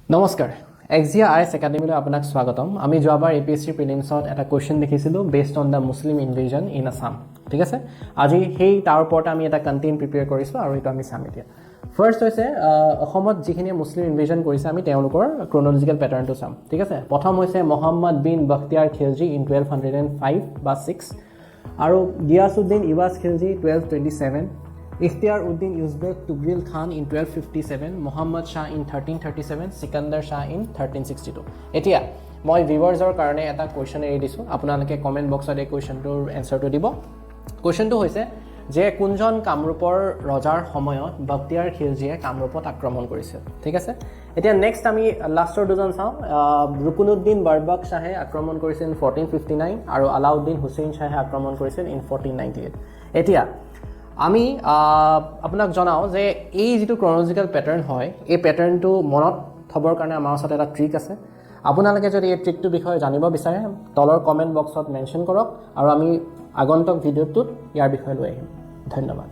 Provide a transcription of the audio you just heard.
নমস্কাৰ এক্সিয়া আইএছ একাডেমিলৈ আপোনাক স্বাগতম আমি যোৱাবাৰ এপিএছচি প্ৰিলিমছত এটা কোৱেশ্চন দেখিছিলোঁ based on the Muslim invasion in Assam ঠিক আছে আজি সেই তাৰ ওপৰত আমি এটা কণ্টেণ্ট প্ৰিপেয়াৰ কৰিছোঁ আৰু এইটো আমি চাম এতিয়া ফাৰ্ষ্ট হৈছে অসমত যিখিনি মুছলিম ইনভেজন কৰিছে আমি তেওঁলোকৰ ক্ৰনলজিকেল পেটাৰ্ণটো চাম ঠিক আছে প্ৰথম হৈছে মহম্মদ বিন বখতিয়াৰ খিলজি ইন 1205 বা 6 আৰু Ghiyasuddin Iwaz Khilji 1227 Ikhtiar Uddin Uzbek Tughril Khan in 1257, Muhammad Shah in 1337, Sikandar Shah in 1362. এতিয়া মই ভিউৱাৰ্ছৰ কাৰণে এটা কুৱেশ্যন এৰি দিছোঁ আপোনালোকে কমেণ্ট বক্সত এই কুৱেশ্যনটোৰ এনচাৰটো দিব কুৱেশ্যনটো হৈছে যে কোনজন কামৰূপৰ ৰজাৰ সময়ত বখতিয়াৰ খিলজিয়ে কামৰূপত আক্ৰমণ কৰিছিল ঠিক আছে এতিয়া নেক্সট আমি লাষ্টৰ দুজন চাওঁ ৰুকুনুদ্দিন বৰবক শাহে আক্ৰমণ কৰিছিল 1459 আৰু আলাউদ্দিন হুছেইন শাহে আক্ৰমণ কৰিছিল ইন 1498 এতিয়া আমি আপোনাক জনাওঁ যে এই যিটো ক্ৰনলজিকেল পেটাৰ্ণ হয় এই পেটাৰ্ণটো মনত থবৰ কাৰণে আমাৰ ওচৰত এটা ট্ৰিক আছে আপোনালোকে যদি এই ট্ৰিকটোৰ বিষয়ে জানিব বিচাৰে তলৰ কমেণ্ট বক্সত মেনশ্যন কৰক আৰু আমি আগন্তুক ভিডিঅ'টোত ইয়াৰ বিষয়ে লৈ আহিম ধন্যবাদ